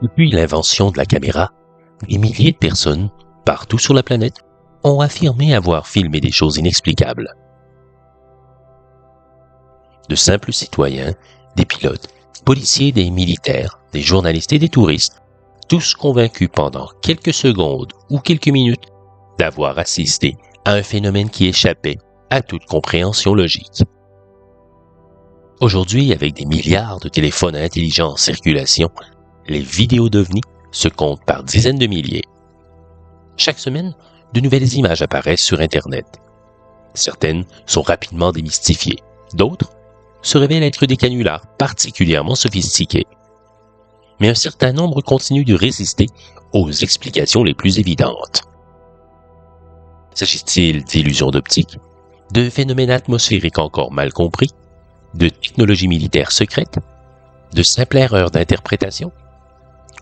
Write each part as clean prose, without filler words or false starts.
Depuis l'invention de la caméra, des milliers de personnes, partout sur la planète, ont affirmé avoir filmé des choses inexplicables. De simples citoyens, des pilotes, des policiers, des militaires, des journalistes et des touristes, tous convaincus pendant quelques secondes ou quelques minutes d'avoir assisté à un phénomène qui échappait à toute compréhension logique. Aujourd'hui, avec des milliards de téléphones intelligents en circulation, les vidéos d'OVNI se comptent par dizaines de milliers. Chaque semaine, de nouvelles images apparaissent sur Internet. Certaines sont rapidement démystifiées, d'autres se révèlent être des canulars particulièrement sophistiqués. Mais un certain nombre continuent de résister aux explications les plus évidentes. S'agit-il d'illusions d'optique, de phénomènes atmosphériques encore mal compris, de technologies militaires secrètes, de simples erreurs d'interprétation?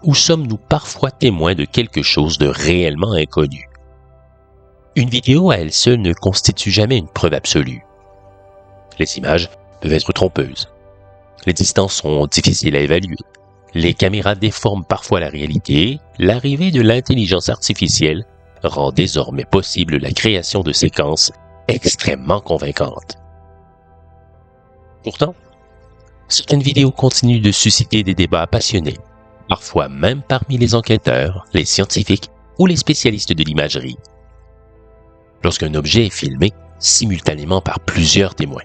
Ou sommes-nous parfois témoins de quelque chose de réellement inconnu? Une vidéo à elle seule ne constitue jamais une preuve absolue. Les images peuvent être trompeuses. Les distances sont difficiles à évaluer. Les caméras déforment parfois la réalité. L'arrivée de l'intelligence artificielle rend désormais possible la création de séquences extrêmement convaincantes. Pourtant, certaines vidéos continuent de susciter des débats passionnés, parfois même parmi les enquêteurs, les scientifiques ou les spécialistes de l'imagerie. Lorsqu'un objet est filmé simultanément par plusieurs témoins,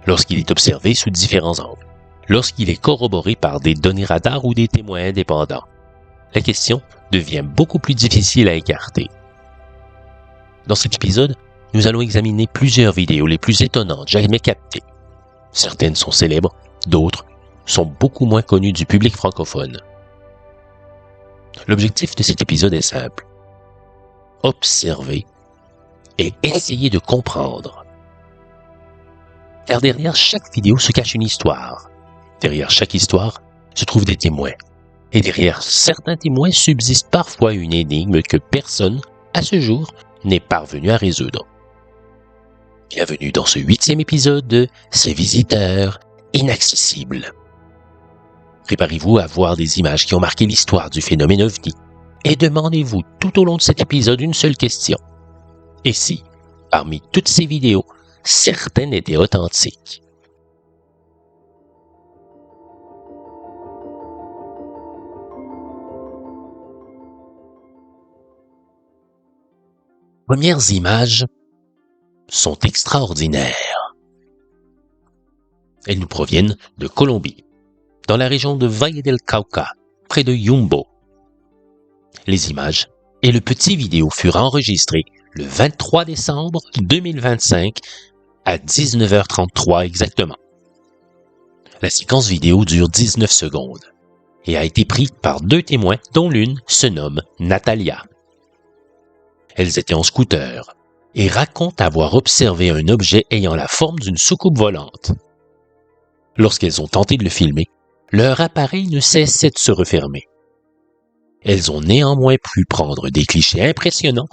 lorsqu'il est observé sous différents angles, lorsqu'il est corroboré par des données radar ou des témoins indépendants, la question devient beaucoup plus difficile à écarter. Dans cet épisode, nous allons examiner plusieurs vidéos les plus étonnantes jamais captées. Certaines sont célèbres, d'autres sont beaucoup moins connues du public francophone. L'objectif de cet épisode est simple: observer et essayer de comprendre. Car derrière chaque vidéo se cache une histoire. Derrière chaque histoire se trouvent des témoins. Et derrière certains témoins subsiste parfois une énigme que personne, à ce jour, n'est parvenu à résoudre. Bienvenue dans ce 8e épisode de Ces visiteurs inaccessibles. Préparez-vous à voir des images qui ont marqué l'histoire du phénomène OVNI et demandez-vous tout au long de cet épisode une seule question. Et si, parmi toutes ces vidéos, certaines étaient authentiques? Les premières images sont extraordinaires. Elles nous proviennent de Colombie, dans la région de Valle del Cauca, près de Yumbo. Les images et le petit vidéo furent enregistrés le 23 décembre 2025 à 19h33 exactement. La séquence vidéo dure 19 secondes et a été prise par 2 témoins dont l'une se nomme Natalia. Elles étaient en scooter et racontent avoir observé un objet ayant la forme d'une soucoupe volante. Lorsqu'elles ont tenté de le filmer, leur appareil ne cessait de se refermer. Elles ont néanmoins pu prendre des clichés impressionnants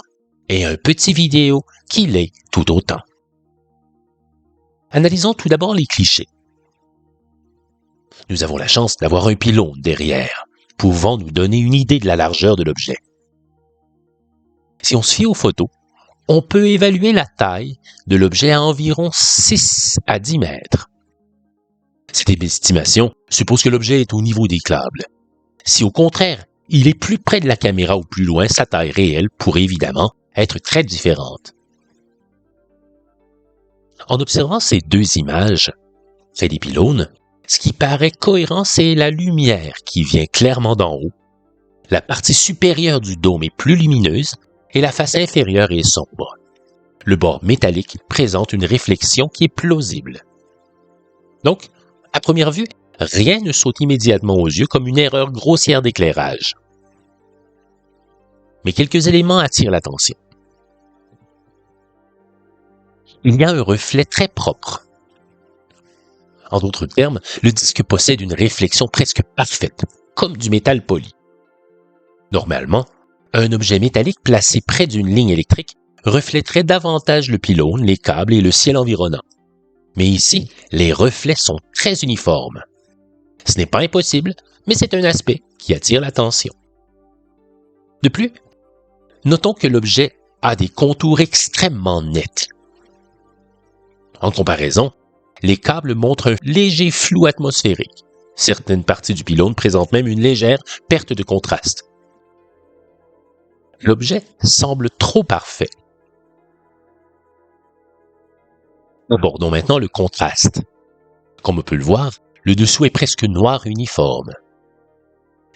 et un petit vidéo qui l'est tout autant. Analysons tout d'abord les clichés. Nous avons la chance d'avoir un pylône derrière, pouvant nous donner une idée de la largeur de l'objet. Si on se fie aux photos, on peut évaluer la taille de l'objet à environ 6 à 10 mètres. Cette estimation suppose que l'objet est au niveau des câbles. Si au contraire, il est plus près de la caméra ou plus loin, sa taille réelle pourrait évidemment être très différente. En observant ces 2 images, fait des pylônes, ce qui paraît cohérent, c'est la lumière qui vient clairement d'en haut. La partie supérieure du dôme est plus lumineuse et la face inférieure est sombre. Le bord métallique présente une réflexion qui est plausible. Donc, à première vue, rien ne saute immédiatement aux yeux comme une erreur grossière d'éclairage. Mais quelques éléments attirent l'attention. Il y a un reflet très propre. En d'autres termes, le disque possède une réflexion presque parfaite, comme du métal poli. Normalement, un objet métallique placé près d'une ligne électrique reflèterait davantage le pylône, les câbles et le ciel environnant. Mais ici, les reflets sont très uniformes. Ce n'est pas impossible, mais c'est un aspect qui attire l'attention. De plus, notons que l'objet a des contours extrêmement nets. En comparaison, les câbles montrent un léger flou atmosphérique. Certaines parties du pylône présentent même une légère perte de contraste. L'objet semble trop parfait. Abordons maintenant le contraste. Comme on peut le voir, le dessous est presque noir uniforme.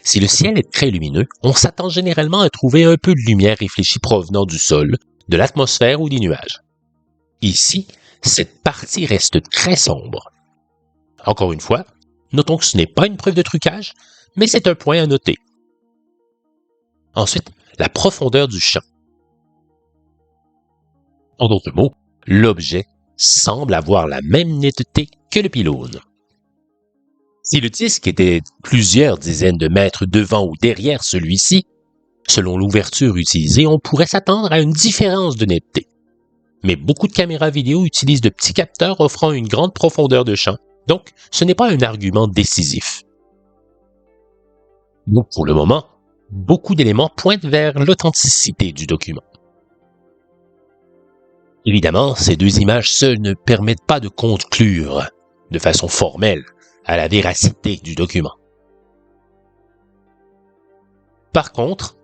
Si le ciel est très lumineux, on s'attend généralement à trouver un peu de lumière réfléchie provenant du sol, de l'atmosphère ou des nuages. Ici, cette partie reste très sombre. Encore une fois, notons que ce n'est pas une preuve de trucage, mais c'est un point à noter. Ensuite, la profondeur du champ. En d'autres mots, l'objet semble avoir la même netteté que le pylône. Si le disque était plusieurs dizaines de mètres devant ou derrière celui-ci, selon l'ouverture utilisée, on pourrait s'attendre à une différence de netteté. Mais beaucoup de caméras vidéo utilisent de petits capteurs offrant une grande profondeur de champ, donc ce n'est pas un argument décisif. Donc pour le moment, beaucoup d'éléments pointent vers l'authenticité du document. Évidemment, ces deux images seules ne permettent pas de conclure, de façon formelle, à la véracité du document. Par contre,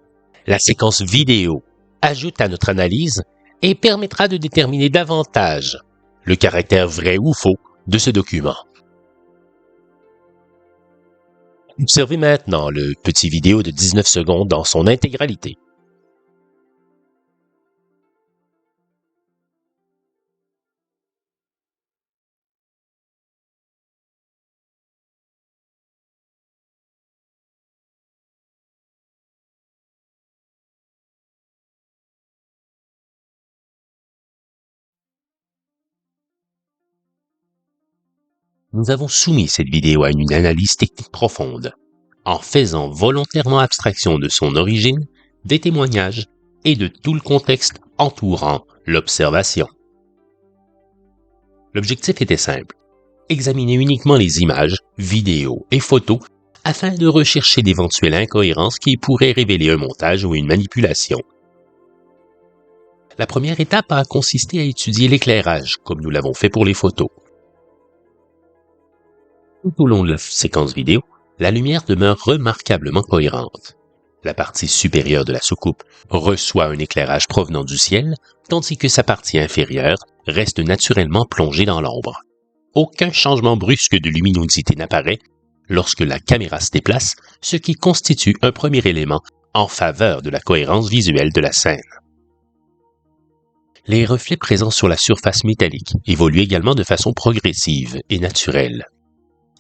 la séquence vidéo ajoute à notre analyse et permettra de déterminer davantage le caractère vrai ou faux de ce document. Observez maintenant le petit vidéo de 19 secondes dans son intégralité. Nous avons soumis cette vidéo à une analyse technique profonde, en faisant volontairement abstraction de son origine, des témoignages et de tout le contexte entourant l'observation. L'objectif était simple, examiner uniquement les images, vidéos et photos afin de rechercher d'éventuelles incohérences qui pourraient révéler un montage ou une manipulation. La première étape a consisté à étudier l'éclairage, comme nous l'avons fait pour les photos. Tout au long de la séquence vidéo, la lumière demeure remarquablement cohérente. La partie supérieure de la soucoupe reçoit un éclairage provenant du ciel, tandis que sa partie inférieure reste naturellement plongée dans l'ombre. Aucun changement brusque de luminosité n'apparaît lorsque la caméra se déplace, ce qui constitue un premier élément en faveur de la cohérence visuelle de la scène. Les reflets présents sur la surface métallique évoluent également de façon progressive et naturelle.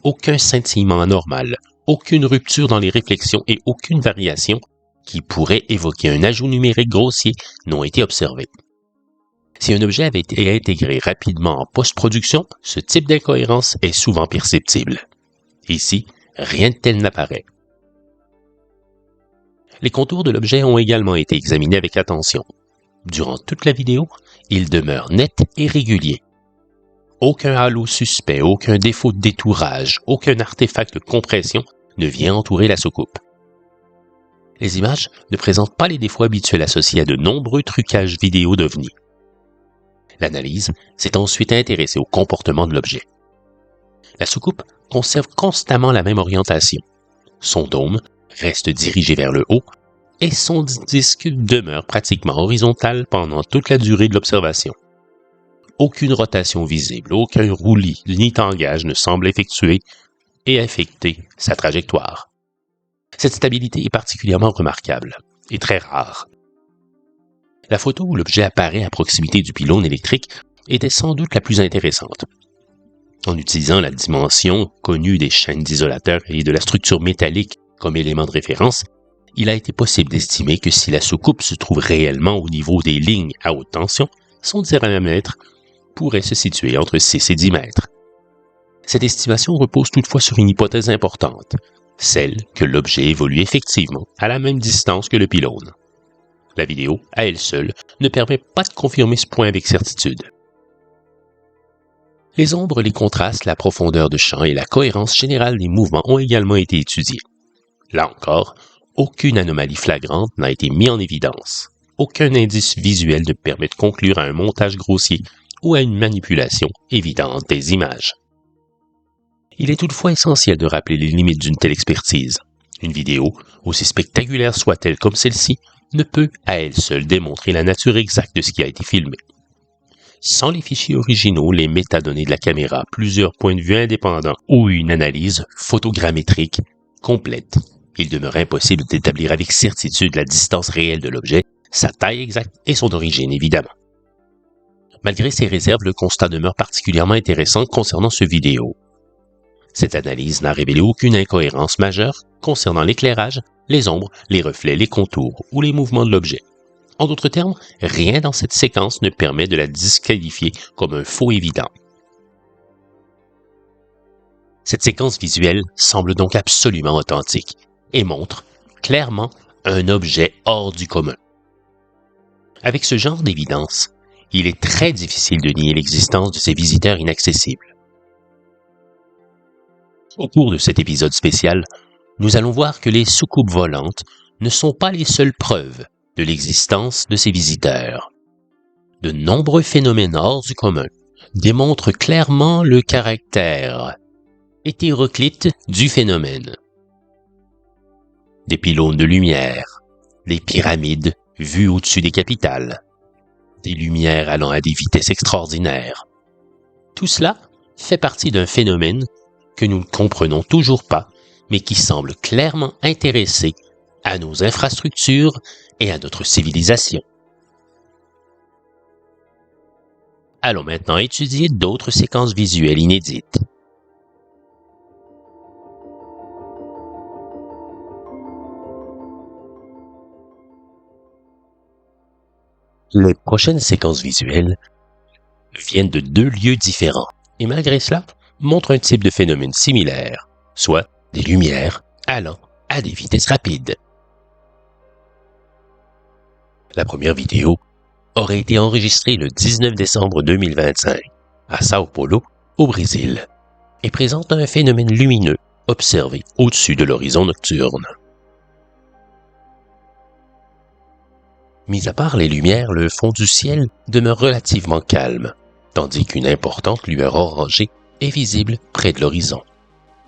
Aucun scintillement anormal, aucune rupture dans les réflexions et aucune variation qui pourrait évoquer un ajout numérique grossier n'ont été observés. Si un objet avait été intégré rapidement en post-production, ce type d'incohérence est souvent perceptible. Ici, rien de tel n'apparaît. Les contours de l'objet ont également été examinés avec attention. Durant toute la vidéo, ils demeurent nets et réguliers. Aucun halo suspect, aucun défaut de détourage, aucun artefact de compression ne vient entourer la soucoupe. Les images ne présentent pas les défauts habituels associés à de nombreux trucages vidéo d'OVNI. L'analyse s'est ensuite intéressée au comportement de l'objet. La soucoupe conserve constamment la même orientation. Son dôme reste dirigé vers le haut et son disque demeure pratiquement horizontal pendant toute la durée de l'observation. Aucune rotation visible, aucun roulis ni tangage ne semble effectuer et affecter sa trajectoire. Cette stabilité est particulièrement remarquable et très rare. La photo où l'objet apparaît à proximité du pylône électrique était sans doute la plus intéressante. En utilisant la dimension connue des chaînes d'isolateurs et de la structure métallique comme élément de référence, il a été possible d'estimer que si la soucoupe se trouve réellement au niveau des lignes à haute tension, son diamètre pourrait se situer entre 6 et 10 mètres. Cette estimation repose toutefois sur une hypothèse importante, celle que l'objet évolue effectivement à la même distance que le pylône. La vidéo, à elle seule, ne permet pas de confirmer ce point avec certitude. Les ombres, les contrastes, la profondeur de champ et la cohérence générale des mouvements ont également été étudiés. Là encore, aucune anomalie flagrante n'a été mise en évidence. Aucun indice visuel ne permet de conclure à un montage grossier ou à une manipulation évidente des images. Il est toutefois essentiel de rappeler les limites d'une telle expertise. Une vidéo, aussi spectaculaire soit-elle comme celle-ci, ne peut à elle seule démontrer la nature exacte de ce qui a été filmé. Sans les fichiers originaux, les métadonnées de la caméra, plusieurs points de vue indépendants ou une analyse photogrammétrique complète, il demeure impossible d'établir avec certitude la distance réelle de l'objet, sa taille exacte et son origine évidemment. Malgré ces réserves, le constat demeure particulièrement intéressant concernant ce vidéo. Cette analyse n'a révélé aucune incohérence majeure concernant l'éclairage, les ombres, les reflets, les contours ou les mouvements de l'objet. En d'autres termes, rien dans cette séquence ne permet de la disqualifier comme un faux évident. Cette séquence visuelle semble donc absolument authentique et montre clairement un objet hors du commun. Avec ce genre d'évidence, il est très difficile de nier l'existence de ces visiteurs inaccessibles. Au cours de cet épisode spécial, nous allons voir que les soucoupes volantes ne sont pas les seules preuves de l'existence de ces visiteurs. De nombreux phénomènes hors du commun démontrent clairement le caractère hétéroclite du phénomène. Des pylônes de lumière, des pyramides vues au-dessus des capitales, des lumières allant à des vitesses extraordinaires. Tout cela fait partie d'un phénomène que nous ne comprenons toujours pas, mais qui semble clairement intéressé à nos infrastructures et à notre civilisation. Allons maintenant étudier d'autres séquences visuelles inédites. Les prochaines séquences visuelles viennent de deux lieux différents, et malgré cela, montrent un type de phénomène similaire, soit des lumières allant à des vitesses rapides. La première vidéo aurait été enregistrée le 19 décembre 2025 à Sao Paulo, au Brésil, et présente un phénomène lumineux observé au-dessus de l'horizon nocturne. Mis à part les lumières, le fond du ciel demeure relativement calme, tandis qu'une importante lueur orangée est visible près de l'horizon,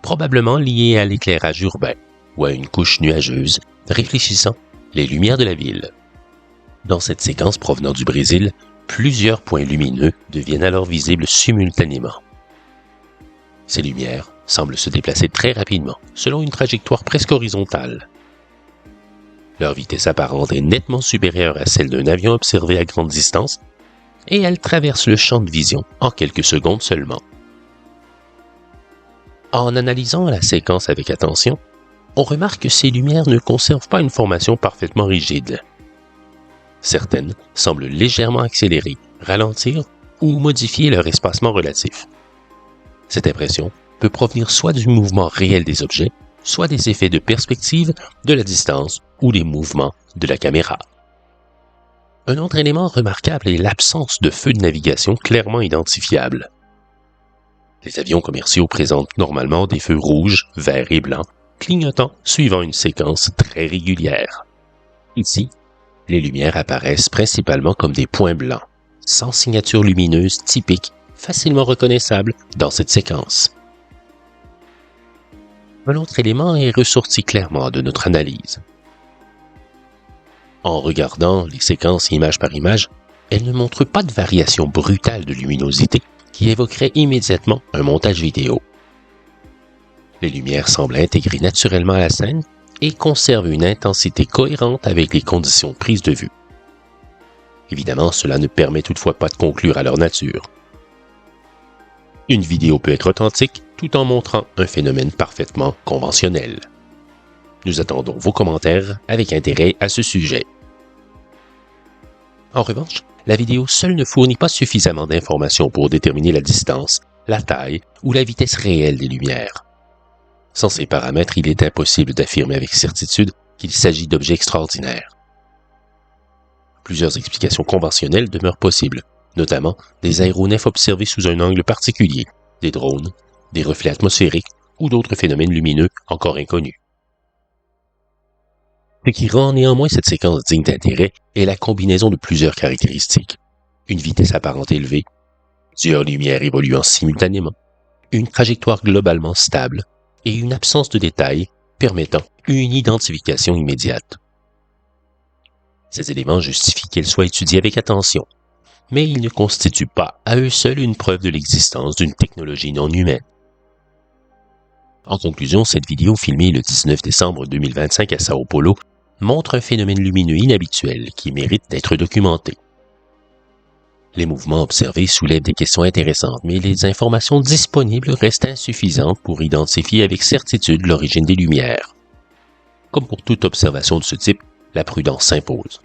probablement liée à l'éclairage urbain ou à une couche nuageuse réfléchissant les lumières de la ville. Dans cette séquence provenant du Brésil, plusieurs points lumineux deviennent alors visibles simultanément. Ces lumières semblent se déplacer très rapidement, selon une trajectoire presque horizontale. Leur vitesse apparente est nettement supérieure à celle d'un avion observé à grande distance, et elles traversent le champ de vision en quelques secondes seulement. En analysant la séquence avec attention, on remarque que ces lumières ne conservent pas une formation parfaitement rigide. Certaines semblent légèrement accélérer, ralentir ou modifier leur espacement relatif. Cette impression peut provenir soit du mouvement réel des objets, soit des effets de perspective, de la distance ou des mouvements de la caméra. Un autre élément remarquable est l'absence de feux de navigation clairement identifiables. Les avions commerciaux présentent normalement des feux rouges, verts et blancs, clignotant suivant une séquence très régulière. Ici, les lumières apparaissent principalement comme des points blancs, sans signature lumineuse typique, facilement reconnaissable dans cette séquence. Un autre élément est ressorti clairement de notre analyse. En regardant les séquences image par image, elles ne montrent pas de variation brutale de luminosité qui évoquerait immédiatement un montage vidéo. Les lumières semblent intégrer naturellement à la scène et conservent une intensité cohérente avec les conditions de prise de vue. Évidemment, cela ne permet toutefois pas de conclure à leur nature. Une vidéo peut être authentique tout en montrant un phénomène parfaitement conventionnel. Nous attendons vos commentaires avec intérêt à ce sujet. En revanche, la vidéo seule ne fournit pas suffisamment d'informations pour déterminer la distance, la taille ou la vitesse réelle des lumières. Sans ces paramètres, il est impossible d'affirmer avec certitude qu'il s'agit d'objets extraordinaires. Plusieurs explications conventionnelles demeurent possibles, notamment des aéronefs observés sous un angle particulier, des drones, des reflets atmosphériques ou d'autres phénomènes lumineux encore inconnus. Ce qui rend néanmoins cette séquence digne d'intérêt est la combinaison de plusieurs caractéristiques. Une vitesse apparente élevée, plusieurs lumières évoluant simultanément, une trajectoire globalement stable et une absence de détails permettant une identification immédiate. Ces éléments justifient qu'elle soit étudiée avec attention, mais ils ne constituent pas à eux seuls une preuve de l'existence d'une technologie non humaine. En conclusion, cette vidéo filmée le 19 décembre 2025 à Sao Paulo montre un phénomène lumineux inhabituel qui mérite d'être documenté. Les mouvements observés soulèvent des questions intéressantes, mais les informations disponibles restent insuffisantes pour identifier avec certitude l'origine des lumières. Comme pour toute observation de ce type, la prudence s'impose.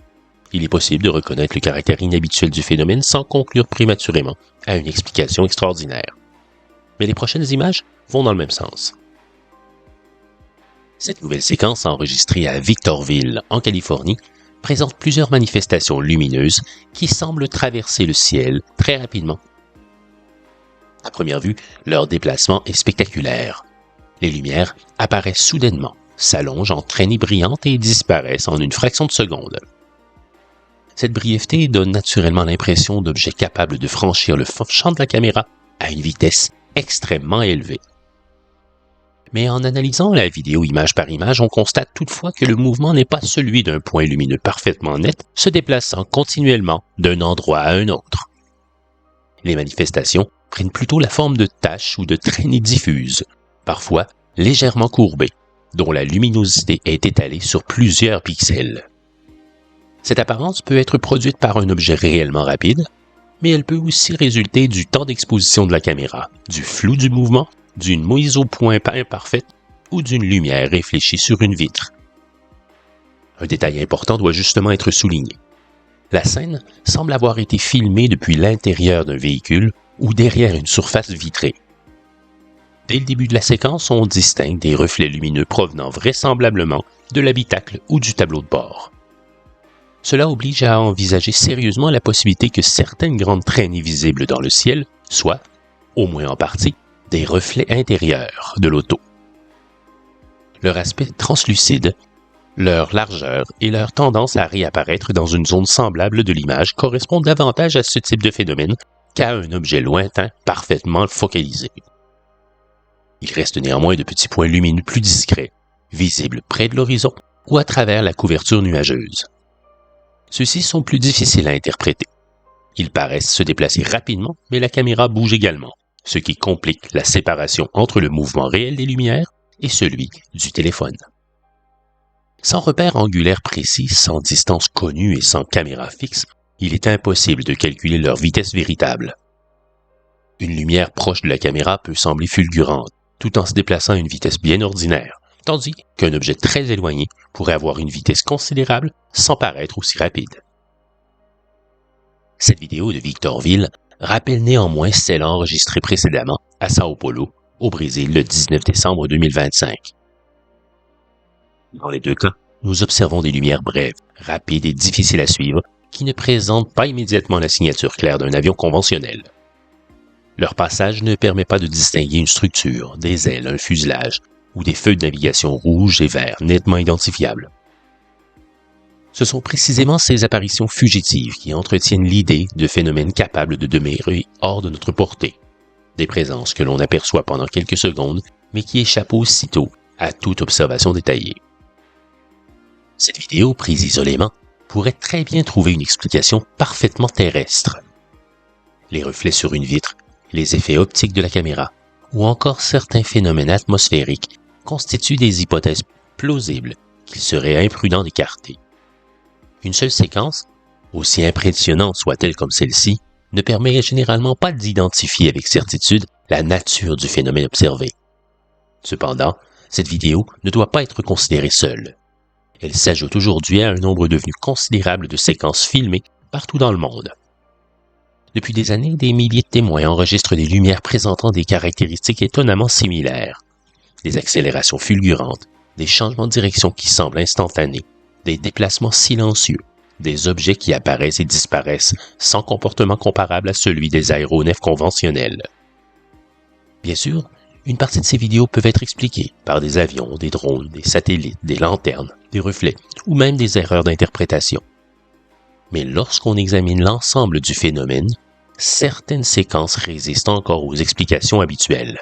Il est possible de reconnaître le caractère inhabituel du phénomène sans conclure prématurément à une explication extraordinaire. Mais les prochaines images vont dans le même sens. Cette nouvelle séquence enregistrée à Victorville, en Californie, présente plusieurs manifestations lumineuses qui semblent traverser le ciel très rapidement. À première vue, leur déplacement est spectaculaire. Les lumières apparaissent soudainement, s'allongent en traînées brillantes et disparaissent en une fraction de seconde. Cette brièveté donne naturellement l'impression d'objets capables de franchir le champ de la caméra à une vitesse extrêmement élevée. Mais en analysant la vidéo image par image, on constate toutefois que le mouvement n'est pas celui d'un point lumineux parfaitement net, se déplaçant continuellement d'un endroit à un autre. Les manifestations prennent plutôt la forme de taches ou de traînées diffuses, parfois légèrement courbées, dont la luminosité est étalée sur plusieurs pixels. Cette apparence peut être produite par un objet réellement rapide, mais elle peut aussi résulter du temps d'exposition de la caméra, du flou du mouvement, d'une mise au point imparfaite ou d'une lumière réfléchie sur une vitre. Un détail important doit justement être souligné. La scène semble avoir été filmée depuis l'intérieur d'un véhicule ou derrière une surface vitrée. Dès le début de la séquence, on distingue des reflets lumineux provenant vraisemblablement de l'habitacle ou du tableau de bord. Cela oblige à envisager sérieusement la possibilité que certaines grandes traînées visibles dans le ciel soient, au moins en partie, des reflets intérieurs de l'auto. Leur aspect translucide, leur largeur et leur tendance à réapparaître dans une zone semblable de l'image correspondent davantage à ce type de phénomène qu'à un objet lointain parfaitement focalisé. Il reste néanmoins de petits points lumineux plus discrets, visibles près de l'horizon ou à travers la couverture nuageuse. Ceux-ci sont plus difficiles à interpréter. Ils paraissent se déplacer rapidement, mais la caméra bouge également, ce qui complique la séparation entre le mouvement réel des lumières et celui du téléphone. Sans repère angulaire précis, sans distance connue et sans caméra fixe, il est impossible de calculer leur vitesse véritable. Une lumière proche de la caméra peut sembler fulgurante, tout en se déplaçant à une vitesse bien ordinaire, tandis qu'un objet très éloigné pourrait avoir une vitesse considérable sans paraître aussi rapide. Cette vidéo de Victorville rappelle néanmoins celle enregistrée précédemment à Sao Paulo, au Brésil, le 19 décembre 2025. Dans les deux cas, nous observons des lumières brèves, rapides et difficiles à suivre, qui ne présentent pas immédiatement la signature claire d'un avion conventionnel. Leur passage ne permet pas de distinguer une structure, des ailes, un fuselage, ou des feux de navigation rouges et verts nettement identifiables. Ce sont précisément ces apparitions fugitives qui entretiennent l'idée de phénomènes capables de demeurer hors de notre portée, des présences que l'on aperçoit pendant quelques secondes, mais qui échappent aussitôt à toute observation détaillée. Cette vidéo, prise isolément, pourrait très bien trouver une explication parfaitement terrestre. Les reflets sur une vitre, les effets optiques de la caméra, ou encore certains phénomènes atmosphériques constituent des hypothèses plausibles qu'il serait imprudent d'écarter. Une seule séquence, aussi impressionnante soit-elle comme celle-ci, ne permet généralement pas d'identifier avec certitude la nature du phénomène observé. Cependant, cette vidéo ne doit pas être considérée seule. Elle s'ajoute aujourd'hui à un nombre devenu considérable de séquences filmées partout dans le monde. Depuis des années, des milliers de témoins enregistrent des lumières présentant des caractéristiques étonnamment similaires. Des accélérations fulgurantes, des changements de direction qui semblent instantanés, des déplacements silencieux, des objets qui apparaissent et disparaissent sans comportement comparable à celui des aéronefs conventionnels. Bien sûr, une partie de ces vidéos peuvent être expliquées par des avions, des drones, des satellites, des lanternes, des reflets ou même des erreurs d'interprétation. Mais lorsqu'on examine l'ensemble du phénomène, certaines séquences résistent encore aux explications habituelles.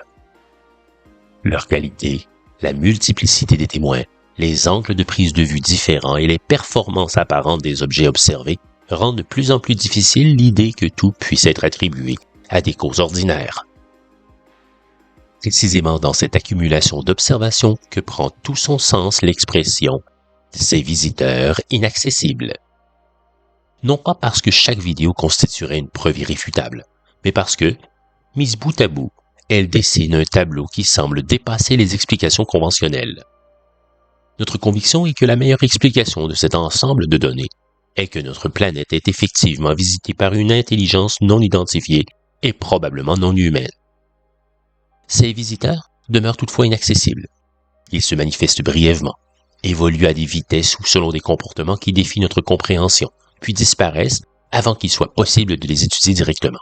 Leur qualité, la multiplicité des témoins, les angles de prise de vue différents et les performances apparentes des objets observés rendent de plus en plus difficile l'idée que tout puisse être attribué à des causes ordinaires. Précisément dans cette accumulation d'observations que prend tout son sens l'expression « ces visiteurs inaccessibles ». Non pas parce que chaque vidéo constituerait une preuve irréfutable, mais parce que, mise bout à bout, elle dessine un tableau qui semble dépasser les explications conventionnelles. Notre conviction est que la meilleure explication de cet ensemble de données est que notre planète est effectivement visitée par une intelligence non identifiée et probablement non humaine. Ces visiteurs demeurent toutefois inaccessibles. Ils se manifestent brièvement, évoluent à des vitesses ou selon des comportements qui défient notre compréhension, puis disparaissent avant qu'il soit possible de les étudier directement.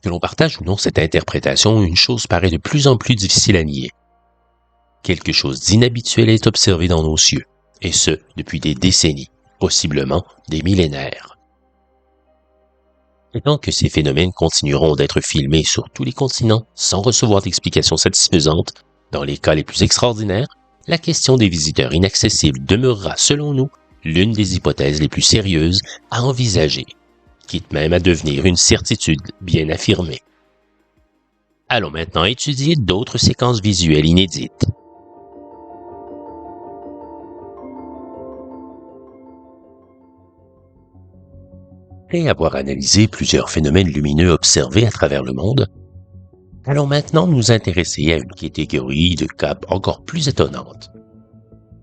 Que l'on partage ou non cette interprétation, une chose paraît de plus en plus difficile à nier. Quelque chose d'inhabituel est observé dans nos cieux, et ce, depuis des décennies, possiblement des millénaires. Et tant que ces phénomènes continueront d'être filmés sur tous les continents sans recevoir d'explications satisfaisantes, dans les cas les plus extraordinaires, la question des visiteurs inaccessibles demeurera, selon nous, l'une des hypothèses les plus sérieuses à envisager, quitte même à devenir une certitude bien affirmée. Allons maintenant étudier d'autres séquences visuelles inédites. Après avoir analysé plusieurs phénomènes lumineux observés à travers le monde, allons maintenant nous intéresser à une catégorie de cas encore plus étonnante.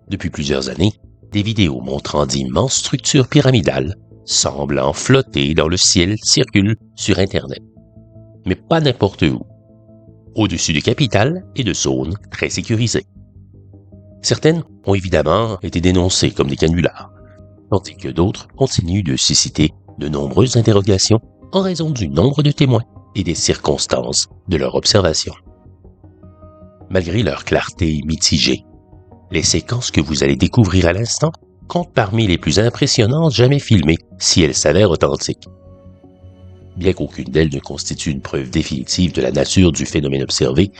Depuis plusieurs années, des vidéos montrant d'immenses structures pyramidales, semblant flotter dans le ciel, circulent sur Internet. Mais pas n'importe où. Au-dessus de capitales et de zones très sécurisées. Certaines ont évidemment été dénoncées comme des canulars, tandis que d'autres continuent de susciter de nombreuses interrogations en raison du nombre de témoins et des circonstances de leur observation. Malgré leur clarté mitigée, les séquences que vous allez découvrir à l'instant comptent parmi les plus impressionnantes jamais filmées si elles s'avèrent authentiques. Bien qu'aucune d'elles ne constitue une preuve définitive de la nature du phénomène observé,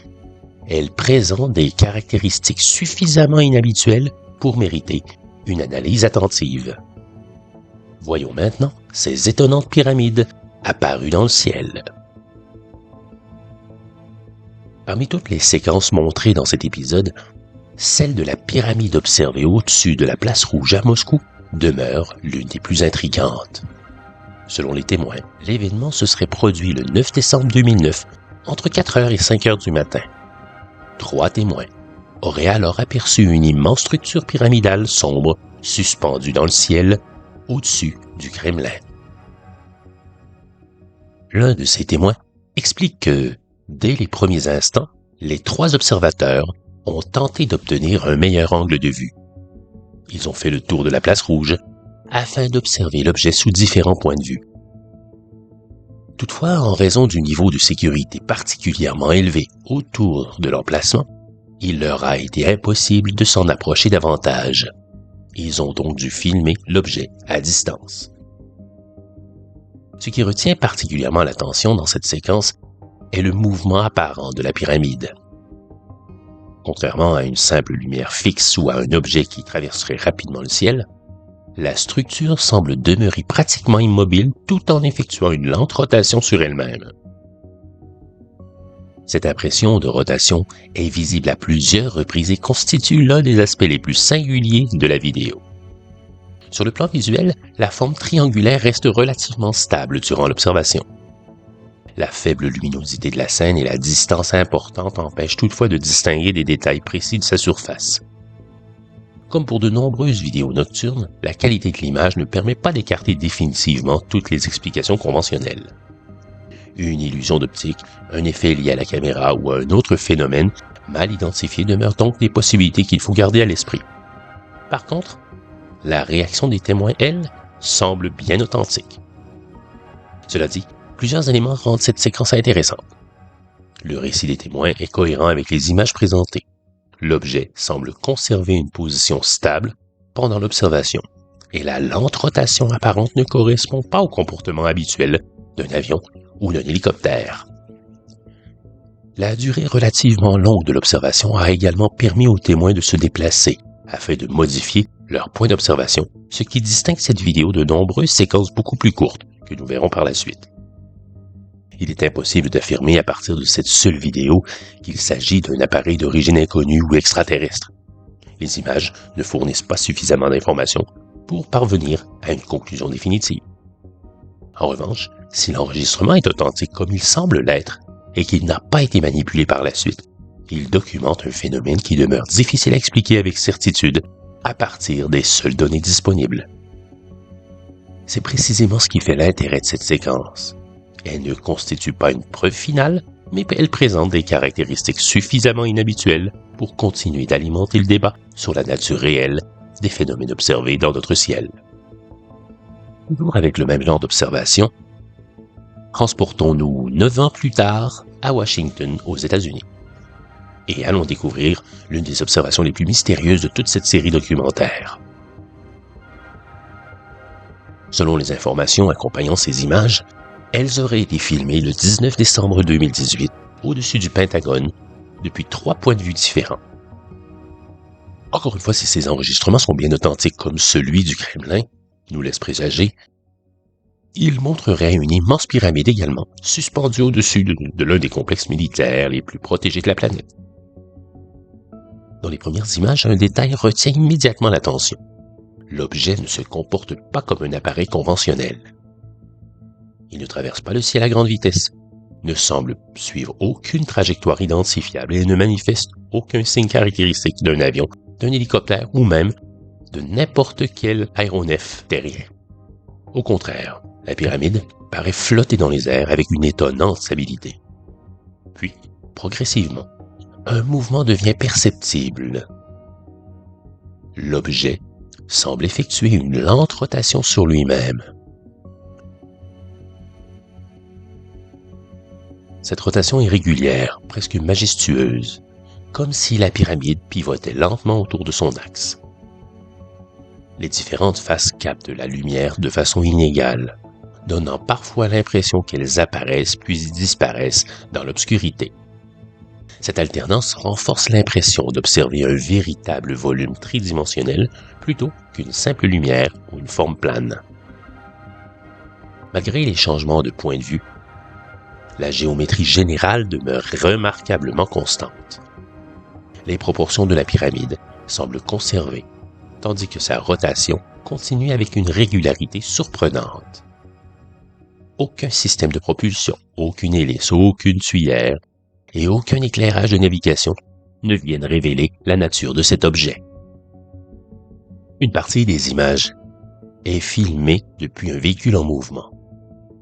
elles présentent des caractéristiques suffisamment inhabituelles pour mériter une analyse attentive. Voyons maintenant ces étonnantes pyramides apparues dans le ciel. Parmi toutes les séquences montrées dans cet épisode, celle de la pyramide observée au-dessus de la place Rouge à Moscou demeure l'une des plus intrigantes. Selon les témoins, l'événement se serait produit le 9 décembre 2009, entre 4h et 5h du matin. 3 témoins auraient alors aperçu une immense structure pyramidale sombre suspendue dans le ciel au-dessus du Kremlin. L'un de ces témoins explique que, dès les premiers instants, les 3 observateurs ont tenté d'obtenir un meilleur angle de vue. Ils ont fait le tour de la place Rouge afin d'observer l'objet sous différents points de vue. Toutefois, en raison du niveau de sécurité particulièrement élevé autour de l'emplacement, il leur a été impossible de s'en approcher davantage. Ils ont donc dû filmer l'objet à distance. Ce qui retient particulièrement l'attention dans cette séquence est le mouvement apparent de la pyramide. Contrairement à une simple lumière fixe ou à un objet qui traverserait rapidement le ciel, la structure semble demeurer pratiquement immobile tout en effectuant une lente rotation sur elle-même. Cette impression de rotation est visible à plusieurs reprises et constitue l'un des aspects les plus singuliers de la vidéo. Sur le plan visuel, la forme triangulaire reste relativement stable durant l'observation. La faible luminosité de la scène et la distance importante empêchent toutefois de distinguer des détails précis de sa surface. Comme pour de nombreuses vidéos nocturnes, la qualité de l'image ne permet pas d'écarter définitivement toutes les explications conventionnelles. Une illusion d'optique, un effet lié à la caméra ou un autre phénomène mal identifié demeurent donc des possibilités qu'il faut garder à l'esprit. Par contre, la réaction des témoins, elle, semble bien authentique. Cela dit, plusieurs éléments rendent cette séquence intéressante. Le récit des témoins est cohérent avec les images présentées. L'objet semble conserver une position stable pendant l'observation, et la lente rotation apparente ne correspond pas au comportement habituel d'un avion ou d'un hélicoptère. La durée relativement longue de l'observation a également permis aux témoins de se déplacer afin de modifier leur point d'observation, ce qui distingue cette vidéo de nombreuses séquences beaucoup plus courtes que nous verrons par la suite. Il est impossible d'affirmer à partir de cette seule vidéo qu'il s'agit d'un appareil d'origine inconnue ou extraterrestre. Les images ne fournissent pas suffisamment d'informations pour parvenir à une conclusion définitive. En revanche, si l'enregistrement est authentique comme il semble l'être et qu'il n'a pas été manipulé par la suite, il documente un phénomène qui demeure difficile à expliquer avec certitude à partir des seules données disponibles. C'est précisément ce qui fait l'intérêt de cette séquence. Elle ne constitue pas une preuve finale, mais elle présente des caractéristiques suffisamment inhabituelles pour continuer d'alimenter le débat sur la nature réelle des phénomènes observés dans notre ciel. Toujours avec le même genre d'observation, transportons-nous 9 ans plus tard à Washington, aux États-Unis. Et allons découvrir l'une des observations les plus mystérieuses de toute cette série documentaire. Selon les informations accompagnant ces images, elles auraient été filmées le 19 décembre 2018 au-dessus du Pentagone depuis 3 points de vue différents. Encore une fois, si ces enregistrements sont bien authentiques comme celui du Kremlin nous laisse présager, ils montreraient une immense pyramide également, suspendue au-dessus de l'un des complexes militaires les plus protégés de la planète. Dans les premières images, un détail retient immédiatement l'attention. L'objet ne se comporte pas comme un appareil conventionnel. Il ne traverse pas le ciel à grande vitesse, ne semble suivre aucune trajectoire identifiable et ne manifeste aucun signe caractéristique d'un avion, d'un hélicoptère ou même de n'importe quel aéronef terrien. Au contraire, la pyramide paraît flotter dans les airs avec une étonnante stabilité. Puis, progressivement, un mouvement devient perceptible. L'objet semble effectuer une lente rotation sur lui-même. Cette rotation est régulière, presque majestueuse, comme si la pyramide pivotait lentement autour de son axe. Les différentes faces captent la lumière de façon inégale, donnant parfois l'impression qu'elles apparaissent puis disparaissent dans l'obscurité. Cette alternance renforce l'impression d'observer un véritable volume tridimensionnel plutôt qu'une simple lumière ou une forme plane. Malgré les changements de point de vue, la géométrie générale demeure remarquablement constante. Les proportions de la pyramide semblent conservées, tandis que sa rotation continue avec une régularité surprenante. Aucun système de propulsion, aucune hélice, aucune tuyère et aucun éclairage de navigation ne viennent révéler la nature de cet objet. Une partie des images est filmée depuis un véhicule en mouvement.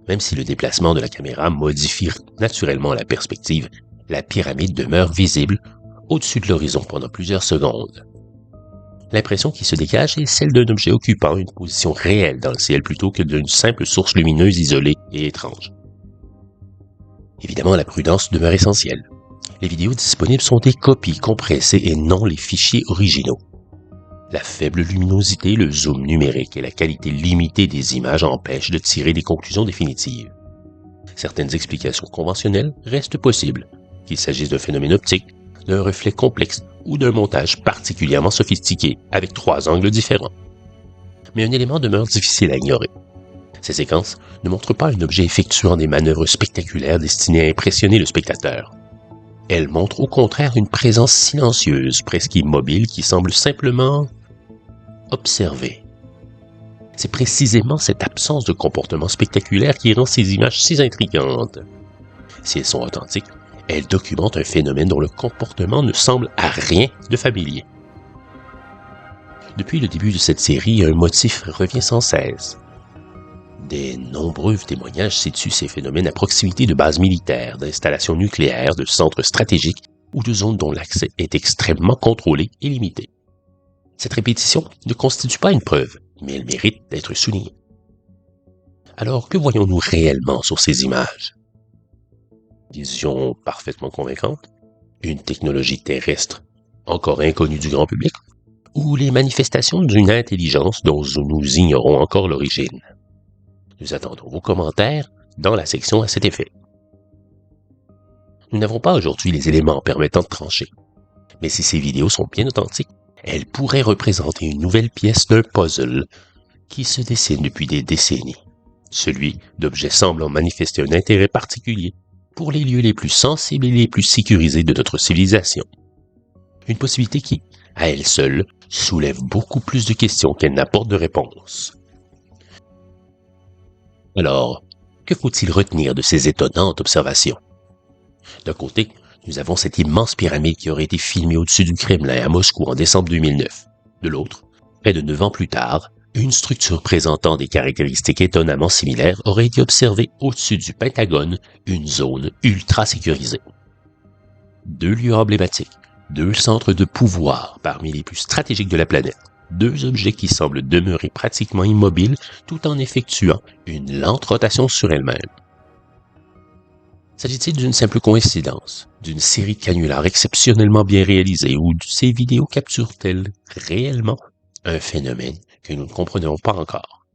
Même si le déplacement de la caméra modifie naturellement la perspective, la pyramide demeure visible au-dessus de l'horizon pendant plusieurs secondes. L'impression qui se dégage est celle d'un objet occupant une position réelle dans le ciel plutôt que d'une simple source lumineuse isolée et étrange. Évidemment, la prudence demeure essentielle. Les vidéos disponibles sont des copies compressées et non les fichiers originaux. La faible luminosité, le zoom numérique et la qualité limitée des images empêchent de tirer des conclusions définitives. Certaines explications conventionnelles restent possibles, qu'il s'agisse d'un phénomène optique, d'un reflet complexe ou d'un montage particulièrement sophistiqué avec 3 angles différents. Mais un élément demeure difficile à ignorer. Ces séquences ne montrent pas un objet effectuant des manœuvres spectaculaires destinées à impressionner le spectateur. Elles montrent au contraire une présence silencieuse, presque immobile, qui semble simplement observer. C'est précisément cette absence de comportement spectaculaire qui rend ces images si intrigantes. Si elles sont authentiques, elles documentent un phénomène dont le comportement ne semble à rien de familier. Depuis le début de cette série, un motif revient sans cesse. Des nombreux témoignages situent ces phénomènes à proximité de bases militaires, d'installations nucléaires, de centres stratégiques ou de zones dont l'accès est extrêmement contrôlé et limité. Cette répétition ne constitue pas une preuve, mais elle mérite d'être soulignée. Alors, que voyons-nous réellement sur ces images? Vision parfaitement convaincante? Une technologie terrestre encore inconnue du grand public? Ou les manifestations d'une intelligence dont nous ignorons encore l'origine? Nous attendons vos commentaires dans la section à cet effet. Nous n'avons pas aujourd'hui les éléments permettant de trancher, mais si ces vidéos sont bien authentiques, elles pourraient représenter une nouvelle pièce d'un puzzle qui se dessine depuis des décennies. Celui d'objets semblant manifester un intérêt particulier pour les lieux les plus sensibles et les plus sécurisés de notre civilisation. Une possibilité qui, à elle seule, soulève beaucoup plus de questions qu'elle n'apporte de réponses. Alors, que faut-il retenir de ces étonnantes observations? D'un côté, nous avons cette immense pyramide qui aurait été filmée au-dessus du Kremlin à Moscou en décembre 2009. De l'autre, près de 9 ans plus tard, une structure présentant des caractéristiques étonnamment similaires aurait été observée au-dessus du Pentagone, une zone ultra sécurisée. Deux lieux emblématiques, deux centres de pouvoir parmi les plus stratégiques de la planète, deux objets qui semblent demeurer pratiquement immobiles tout en effectuant une lente rotation sur elles-mêmes. S'agit-il d'une simple coïncidence, d'une série de canulars exceptionnellement bien réalisés ou ces vidéos capturent-elles réellement un phénomène que nous ne comprenons pas encore?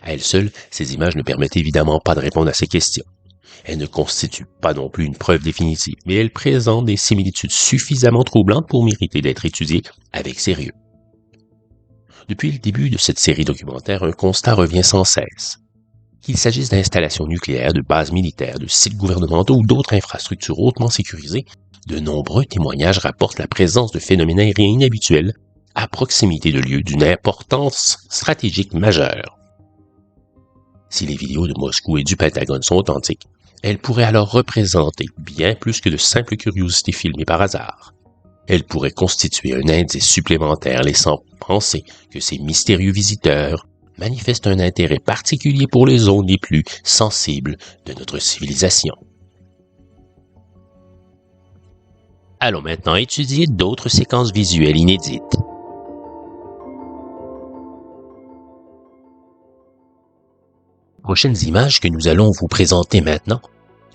À elles seules, ces images ne permettent évidemment pas de répondre à ces questions. Elles ne constituent pas non plus une preuve définitive, mais elles présentent des similitudes suffisamment troublantes pour mériter d'être étudiées avec sérieux. Depuis le début de cette série documentaire, un constat revient sans cesse. Qu'il s'agisse d'installations nucléaires, de bases militaires, de sites gouvernementaux ou d'autres infrastructures hautement sécurisées, de nombreux témoignages rapportent la présence de phénomènes aériens inhabituels à proximité de lieux d'une importance stratégique majeure. Si les vidéos de Moscou et du Pentagone sont authentiques, elles pourraient alors représenter bien plus que de simples curiosités filmées par hasard. Elles pourraient constituer un indice supplémentaire laissant penser que ces mystérieux visiteurs manifestent un intérêt particulier pour les zones les plus sensibles de notre civilisation. Allons maintenant étudier d'autres séquences visuelles inédites. Les prochaines images que nous allons vous présenter maintenant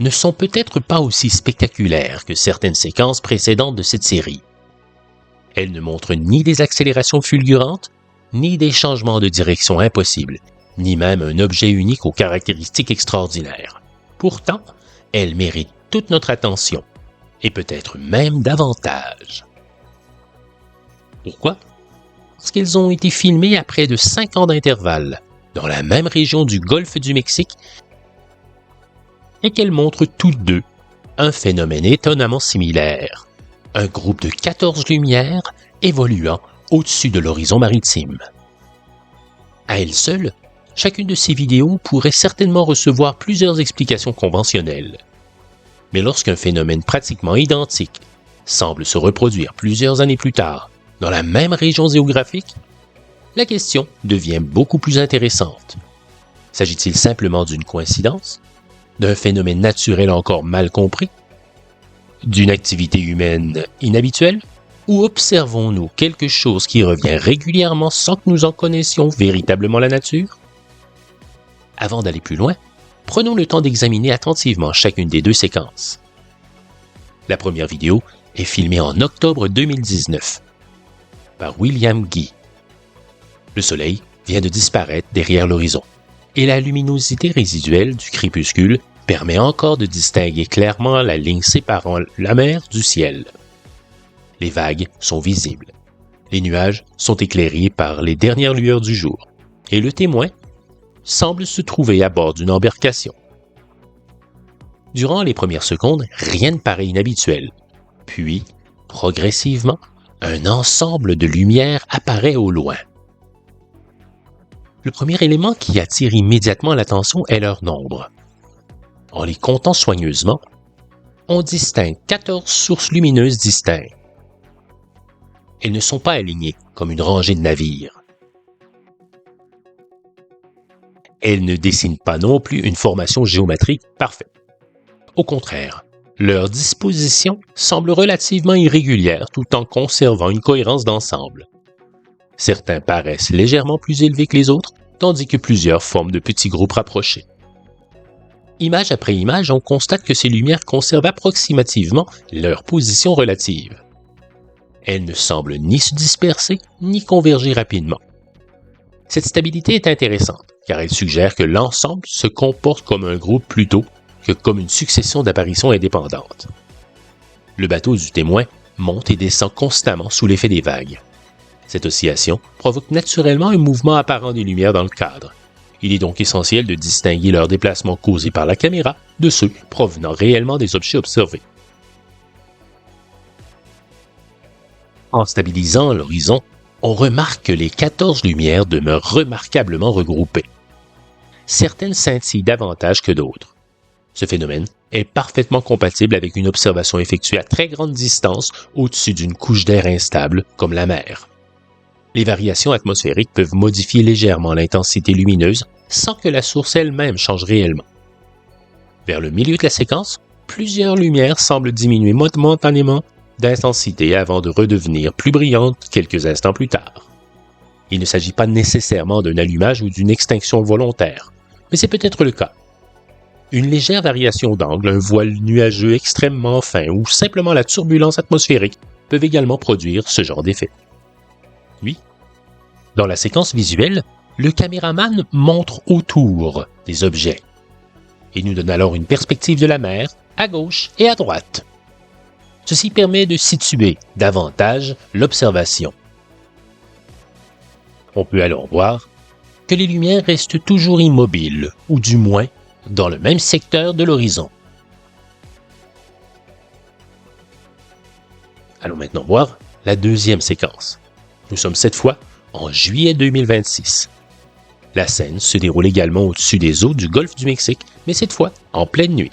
ne sont peut-être pas aussi spectaculaires que certaines séquences précédentes de cette série. Elles ne montrent ni des accélérations fulgurantes, ni des changements de direction impossibles, ni même un objet unique aux caractéristiques extraordinaires. Pourtant, elles méritent toute notre attention, et peut-être même davantage. Pourquoi? Parce qu'elles ont été filmées à près de 5 ans d'intervalle, dans la même région du golfe du Mexique, et qu'elles montrent toutes deux un phénomène étonnamment similaire, un groupe de 14 lumières évoluant au-dessus de l'horizon maritime. À elle seule, chacune de ces vidéos pourrait certainement recevoir plusieurs explications conventionnelles. Mais lorsqu'un phénomène pratiquement identique semble se reproduire plusieurs années plus tard dans la même région géographique, la question devient beaucoup plus intéressante. S'agit-il simplement d'une coïncidence, d'un phénomène naturel encore mal compris, d'une activité humaine inhabituelle, ou observons-nous quelque chose qui revient régulièrement sans que nous en connaissions véritablement la nature? Avant d'aller plus loin, prenons le temps d'examiner attentivement chacune des deux séquences. La première vidéo est filmée en octobre 2019 par William Guy. Le soleil vient de disparaître derrière l'horizon et la luminosité résiduelle du crépuscule permet encore de distinguer clairement la ligne séparant la mer du ciel. Les vagues sont visibles. Les nuages sont éclairés par les dernières lueurs du jour et le témoin semble se trouver à bord d'une embarcation. Durant les premières secondes, rien ne paraît inhabituel. Puis, progressivement, un ensemble de lumières apparaît au loin. Le premier élément qui attire immédiatement l'attention est leur nombre. En les comptant soigneusement, on distingue 14 sources lumineuses distinctes. Elles ne sont pas alignées comme une rangée de navires. Elles ne dessinent pas non plus une formation géométrique parfaite. Au contraire, leur disposition semble relativement irrégulière tout en conservant une cohérence d'ensemble. Certains paraissent légèrement plus élevés que les autres, tandis que plusieurs forment de petits groupes rapprochés. Image après image, on constate que ces lumières conservent approximativement leur position relative. Elles ne semblent ni se disperser, ni converger rapidement. Cette stabilité est intéressante, car elle suggère que l'ensemble se comporte comme un groupe plutôt que comme une succession d'apparitions indépendantes. Le bateau du témoin monte et descend constamment sous l'effet des vagues. Cette oscillation provoque naturellement un mouvement apparent des lumières dans le cadre. Il est donc essentiel de distinguer leurs déplacements causés par la caméra de ceux provenant réellement des objets observés. En stabilisant l'horizon, on remarque que les 14 lumières demeurent remarquablement regroupées. Certaines scintillent davantage que d'autres. Ce phénomène est parfaitement compatible avec une observation effectuée à très grande distance au-dessus d'une couche d'air instable comme la mer. Les variations atmosphériques peuvent modifier légèrement l'intensité lumineuse sans que la source elle-même change réellement. Vers le milieu de la séquence, plusieurs lumières semblent diminuer momentanément d'intensité avant de redevenir plus brillantes quelques instants plus tard. Il ne s'agit pas nécessairement d'un allumage ou d'une extinction volontaire, mais c'est peut-être le cas. Une légère variation d'angle, un voile nuageux extrêmement fin ou simplement la turbulence atmosphérique peuvent également produire ce genre d'effet. Oui, dans la séquence visuelle, le caméraman montre autour des objets. Il nous donne alors une perspective de la mer à gauche et à droite. Ceci permet de situer davantage l'observation. On peut alors voir que les lumières restent toujours immobiles, ou du moins dans le même secteur de l'horizon. Allons maintenant voir la deuxième séquence. Nous sommes cette fois en juillet 2026. La scène se déroule également au-dessus des eaux du golfe du Mexique, mais cette fois en pleine nuit.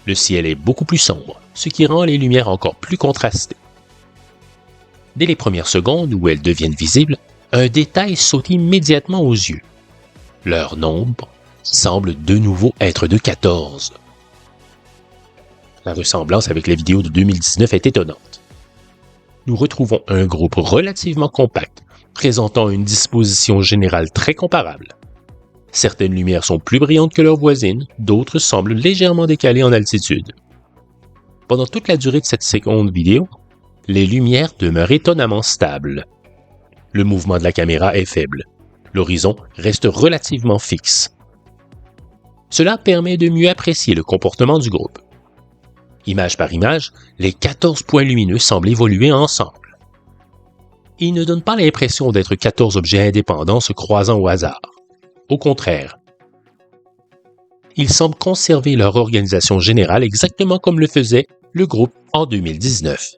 Le ciel est beaucoup plus sombre, ce qui rend les lumières encore plus contrastées. Dès les premières secondes où elles deviennent visibles, un détail saute immédiatement aux yeux. Leur nombre semble de nouveau être de 14. La ressemblance avec la vidéo de 2019 est étonnante. Nous retrouvons un groupe relativement compact, présentant une disposition générale très comparable. Certaines lumières sont plus brillantes que leurs voisines, d'autres semblent légèrement décalées en altitude. Pendant toute la durée de cette seconde vidéo, les lumières demeurent étonnamment stables. Le mouvement de la caméra est faible. L'horizon reste relativement fixe. Cela permet de mieux apprécier le comportement du groupe. Image par image, les 14 points lumineux semblent évoluer ensemble. Ils ne donnent pas l'impression d'être 14 objets indépendants se croisant au hasard. Au contraire, ils semblent conserver leur organisation générale exactement comme le faisait le groupe en 2019.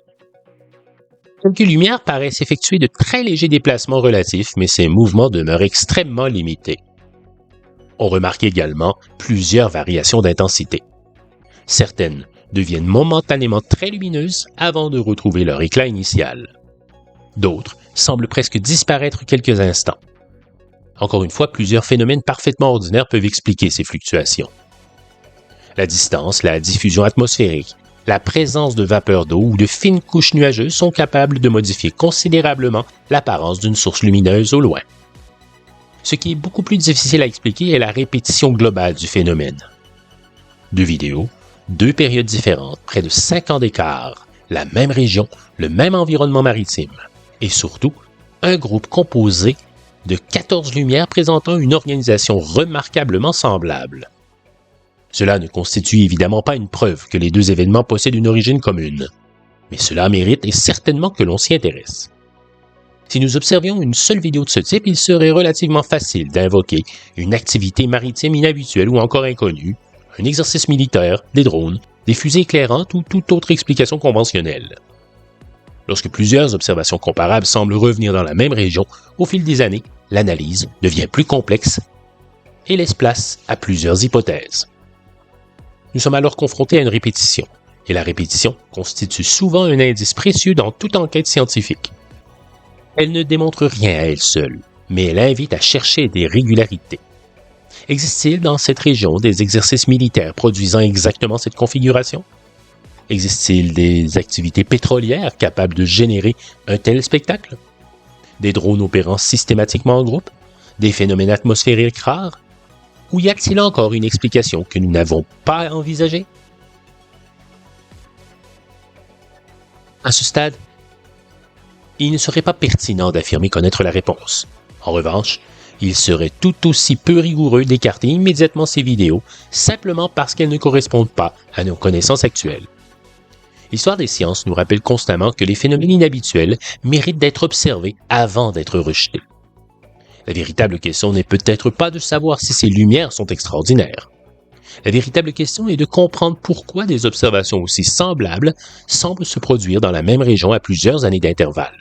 Quelques lumières paraissent effectuer de très légers déplacements relatifs, mais ces mouvements demeurent extrêmement limités. On remarque également plusieurs variations d'intensité. Certaines deviennent momentanément très lumineuses avant de retrouver leur éclat initial. D'autres semblent presque disparaître quelques instants. Encore une fois, plusieurs phénomènes parfaitement ordinaires peuvent expliquer ces fluctuations. La distance, la diffusion atmosphérique, la présence de vapeur d'eau ou de fines couches nuageuses sont capables de modifier considérablement l'apparence d'une source lumineuse au loin. Ce qui est beaucoup plus difficile à expliquer est la répétition globale du phénomène. Deux vidéos, deux périodes différentes, près de 5 ans d'écart, la même région, le même environnement maritime, et surtout, un groupe composé de 14 lumières présentant une organisation remarquablement semblable. Cela ne constitue évidemment pas une preuve que les deux événements possèdent une origine commune, mais cela mérite et certainement que l'on s'y intéresse. Si nous observions une seule vidéo de ce type, il serait relativement facile d'invoquer une activité maritime inhabituelle ou encore inconnue, un exercice militaire, des drones, des fusées éclairantes ou toute autre explication conventionnelle. Lorsque plusieurs observations comparables semblent revenir dans la même région, au fil des années, l'analyse devient plus complexe et laisse place à plusieurs hypothèses. Nous sommes alors confrontés à une répétition, et la répétition constitue souvent un indice précieux dans toute enquête scientifique. Elle ne démontre rien à elle seule, mais elle invite à chercher des régularités. Existe-t-il dans cette région des exercices militaires produisant exactement cette configuration? Existe-t-il des activités pétrolières capables de générer un tel spectacle? Des drones opérant systématiquement en groupe? Des phénomènes atmosphériques rares? Ou y a-t-il encore une explication que nous n'avons pas envisagée? À ce stade, il ne serait pas pertinent d'affirmer connaître la réponse. En revanche, il serait tout aussi peu rigoureux d'écarter immédiatement ces vidéos simplement parce qu'elles ne correspondent pas à nos connaissances actuelles. L'histoire des sciences nous rappelle constamment que les phénomènes inhabituels méritent d'être observés avant d'être rejetés. La véritable question n'est peut-être pas de savoir si ces lumières sont extraordinaires. La véritable question est de comprendre pourquoi des observations aussi semblables semblent se produire dans la même région à plusieurs années d'intervalle.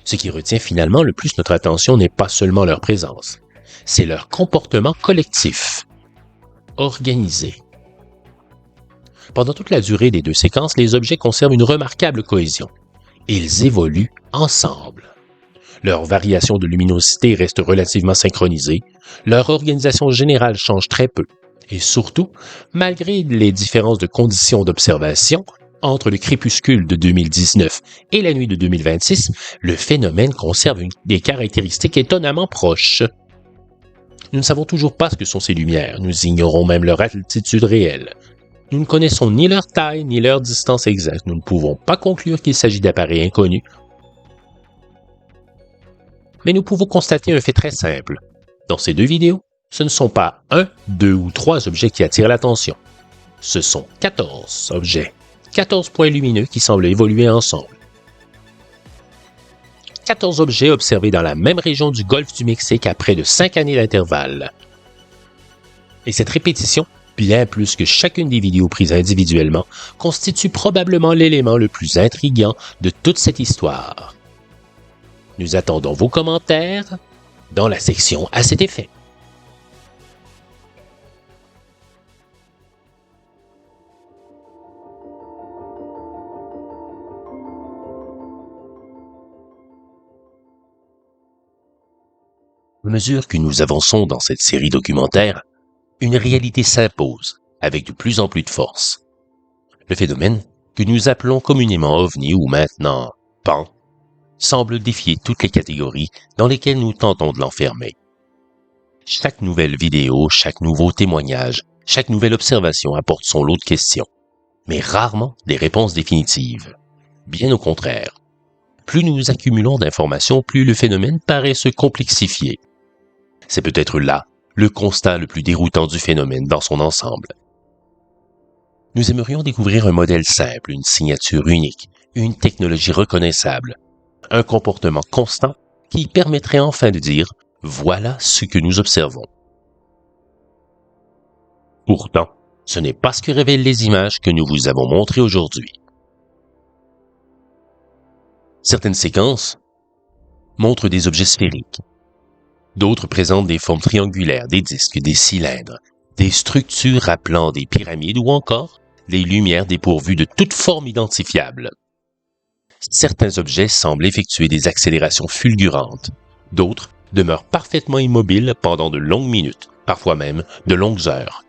Ce qui retient finalement le plus notre attention n'est pas seulement leur présence, c'est leur comportement collectif, organisé. Pendant toute la durée des deux séquences, les objets conservent une remarquable cohésion. Ils évoluent ensemble. Leur variation de luminosité reste relativement synchronisée, leur organisation générale change très peu, et surtout, malgré les différences de conditions d'observation entre le crépuscule de 2019 et la nuit de 2026, le phénomène conserve des caractéristiques étonnamment proches. Nous ne savons toujours pas ce que sont ces lumières, nous ignorons même leur altitude réelle. Nous ne connaissons ni leur taille ni leur distance exacte, nous ne pouvons pas conclure qu'il s'agit d'appareils inconnus. Mais nous pouvons constater un fait très simple. Dans ces deux vidéos, ce ne sont pas 1, 2 ou 3 objets qui attirent l'attention. Ce sont 14 objets, 14 points lumineux qui semblent évoluer ensemble. 14 objets observés dans la même région du golfe du Mexique à près de 5 années d'intervalle. Et cette répétition, bien plus que chacune des vidéos prises individuellement, constitue probablement l'élément le plus intriguant de toute cette histoire. Nous attendons vos commentaires dans la section à cet effet. À mesure que nous avançons dans cette série documentaire, une réalité s'impose avec de plus en plus de force. Le phénomène, que nous appelons communément OVNI ou maintenant PAN, semble défier toutes les catégories dans lesquelles nous tentons de l'enfermer. Chaque nouvelle vidéo, chaque nouveau témoignage, chaque nouvelle observation apporte son lot de questions, mais rarement des réponses définitives. Bien au contraire. Plus nous accumulons d'informations, plus le phénomène paraît se complexifier. C'est peut-être là le constat le plus déroutant du phénomène dans son ensemble. Nous aimerions découvrir un modèle simple, une signature unique, une technologie reconnaissable, un comportement constant qui permettrait enfin de dire « voilà ce que nous observons ». Pourtant, ce n'est pas ce que révèlent les images que nous vous avons montrées aujourd'hui. Certaines séquences montrent des objets sphériques. D'autres présentent des formes triangulaires, des disques, des cylindres, des structures rappelant des pyramides ou encore des lumières dépourvues de toute forme identifiable. Certains objets semblent effectuer des accélérations fulgurantes. D'autres demeurent parfaitement immobiles pendant de longues minutes, parfois même de longues heures.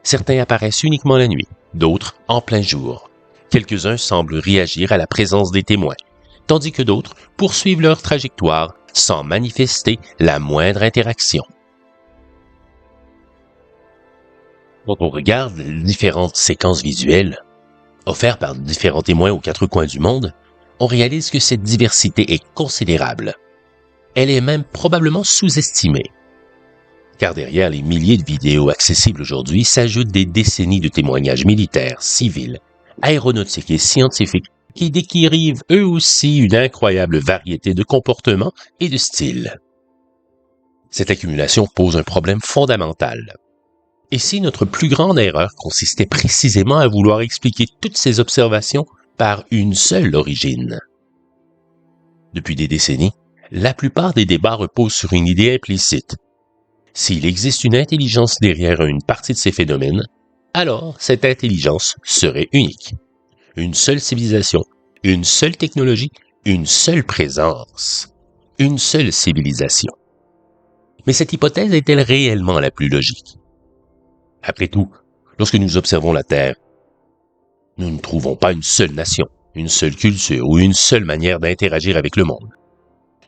Certains apparaissent uniquement la nuit, d'autres en plein jour. Quelques-uns semblent réagir à la présence des témoins, tandis que d'autres poursuivent leur trajectoire sans manifester la moindre interaction. Quand on regarde les différentes séquences visuelles offertes par différents témoins aux quatre coins du monde, on réalise que cette diversité est considérable. Elle est même probablement sous-estimée. Car derrière les milliers de vidéos accessibles aujourd'hui s'ajoutent des décennies de témoignages militaires, civils, aéronautiques et scientifiques qui décrivent eux aussi une incroyable variété de comportements et de styles. Cette accumulation pose un problème fondamental. Et si notre plus grande erreur consistait précisément à vouloir expliquer toutes ces observations par une seule origine? Depuis des décennies, la plupart des débats reposent sur une idée implicite. S'il existe une intelligence derrière une partie de ces phénomènes, alors cette intelligence serait unique. Une seule civilisation, une seule technologie, une seule présence, une seule civilisation. Mais cette hypothèse est-elle réellement la plus logique? Après tout, lorsque nous observons la Terre, nous ne trouvons pas une seule nation, une seule culture ou une seule manière d'interagir avec le monde.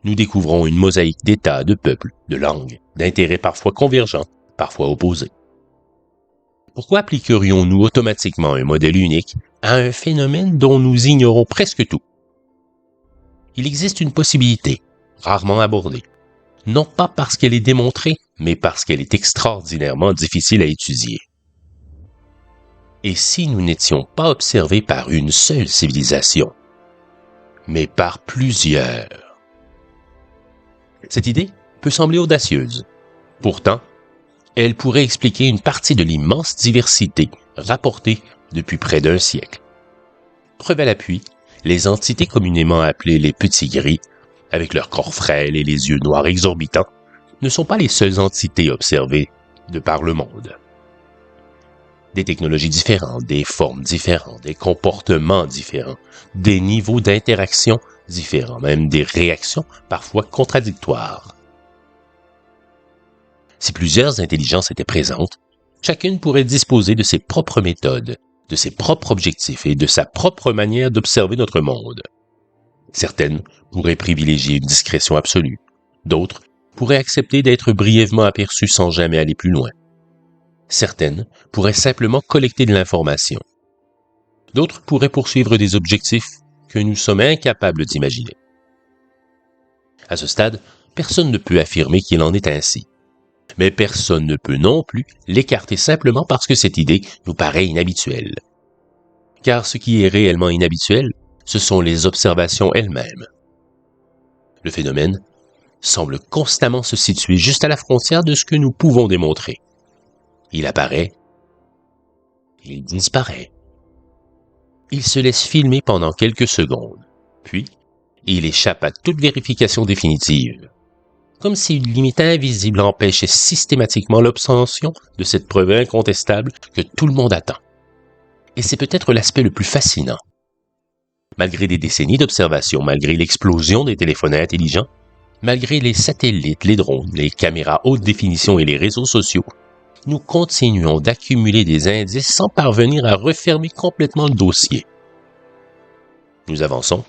nous découvrons une mosaïque d'états, de peuples, de langues, d'intérêts parfois convergents, parfois opposés. Pourquoi appliquerions-nous automatiquement un modèle unique à un phénomène dont nous ignorons presque tout? Il existe une possibilité, rarement abordée, non pas parce qu'elle est démontrée, mais parce qu'elle est extraordinairement difficile à étudier. Et si nous n'étions pas observés par une seule civilisation, mais par plusieurs? Cette idée peut sembler audacieuse. Pourtant, elle pourrait expliquer une partie de l'immense diversité rapportée depuis près d'un siècle. Preuve à l'appui, les entités communément appelées les petits gris, avec leur corps frêle et les yeux noirs exorbitants, ne sont pas les seules entités observées de par le monde. Des technologies différentes, des formes différentes, des comportements différents, des niveaux d'interaction différents, même des réactions parfois contradictoires. Si plusieurs intelligences étaient présentes, chacune pourrait disposer de ses propres méthodes, de ses propres objectifs et de sa propre manière d'observer notre monde. Certaines pourraient privilégier une discrétion absolue, d'autres pourraient accepter d'être brièvement aperçues sans jamais aller plus loin. Certaines pourraient simplement collecter de l'information. D'autres pourraient poursuivre des objectifs que nous sommes incapables d'imaginer. À ce stade, personne ne peut affirmer qu'il en est ainsi. Mais personne ne peut non plus l'écarter simplement parce que cette idée nous paraît inhabituelle. Car ce qui est réellement inhabituel, ce sont les observations elles-mêmes. Le phénomène semble constamment se situer juste à la frontière de ce que nous pouvons démontrer. Il apparaît, il disparaît. Il se laisse filmer pendant quelques secondes, puis il échappe à toute vérification définitive. Comme si une limite invisible empêchait systématiquement l'obtention de cette preuve incontestable que tout le monde attend. Et c'est peut-être l'aspect le plus fascinant. Malgré des décennies d'observation, malgré l'explosion des téléphones intelligents, malgré les satellites, les drones, les caméras haute définition et les réseaux sociaux, nous continuons d'accumuler des indices sans parvenir à refermer complètement le dossier. Nous avançons,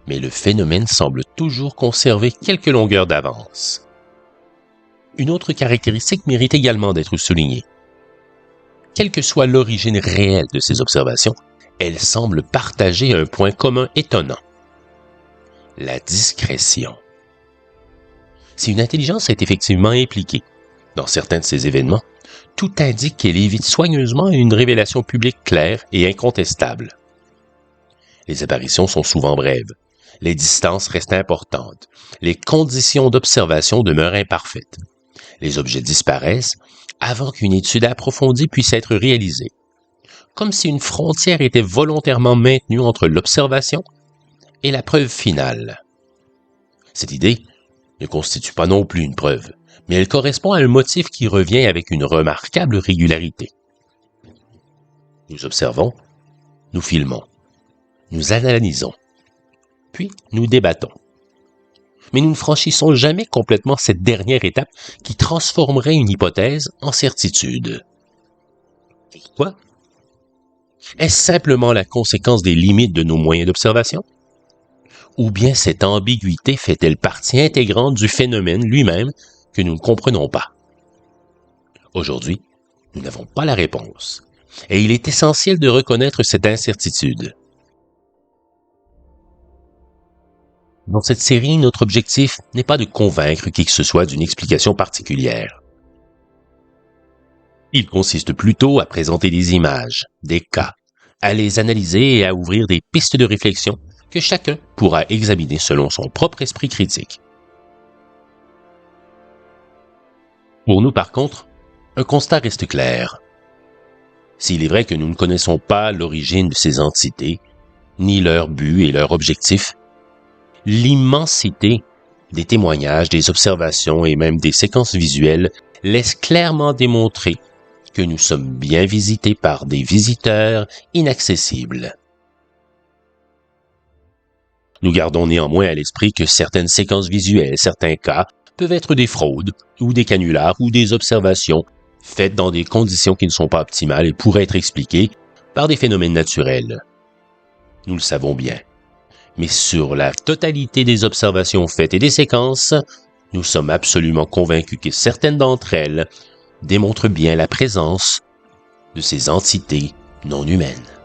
mais le phénomène semble toujours conserver quelques longueurs d'avance. Une autre caractéristique mérite également d'être soulignée. Quelle que soit l'origine réelle de ces observations, elles semblent partager un point commun étonnant. La discrétion. Si une intelligence est effectivement impliquée dans certains de ces événements, tout indique qu'elle évite soigneusement une révélation publique claire et incontestable. Les apparitions sont souvent brèves. Les distances restent importantes. Les conditions d'observation demeurent imparfaites. Les objets disparaissent avant qu'une étude approfondie puisse être réalisée. Comme si une frontière était volontairement maintenue entre l'observation et la preuve finale. Cette idée ne constitue pas non plus une preuve, mais elle correspond à un motif qui revient avec une remarquable régularité. Nous observons, nous filmons, nous analysons, puis nous débattons. Mais nous ne franchissons jamais complètement cette dernière étape qui transformerait une hypothèse en certitude. Pourquoi? Est-ce simplement la conséquence des limites de nos moyens d'observation? Ou bien cette ambiguïté fait-elle partie intégrante du phénomène lui-même que nous ne comprenons pas? Aujourd'hui, nous n'avons pas la réponse, et il est essentiel de reconnaître cette incertitude. Dans cette série, notre objectif n'est pas de convaincre qui que ce soit d'une explication particulière. Il consiste plutôt à présenter des images, des cas, à les analyser et à ouvrir des pistes de réflexion que chacun pourra examiner selon son propre esprit critique. Pour nous, par contre, un constat reste clair. S'il est vrai que nous ne connaissons pas l'origine de ces entités, ni leur but et leur objectif, l'immensité des témoignages, des observations et même des séquences visuelles laisse clairement démontrer que nous sommes bien visités par des visiteurs inaccessibles. Nous gardons néanmoins à l'esprit que certaines séquences visuelles, certains cas, peuvent être des fraudes, ou des canulars, ou des observations faites dans des conditions qui ne sont pas optimales et pourraient être expliquées par des phénomènes naturels. Nous le savons bien. mais sur la totalité des observations faites et des séquences, nous sommes absolument convaincus que certaines d'entre elles démontrent bien la présence de ces entités non humaines.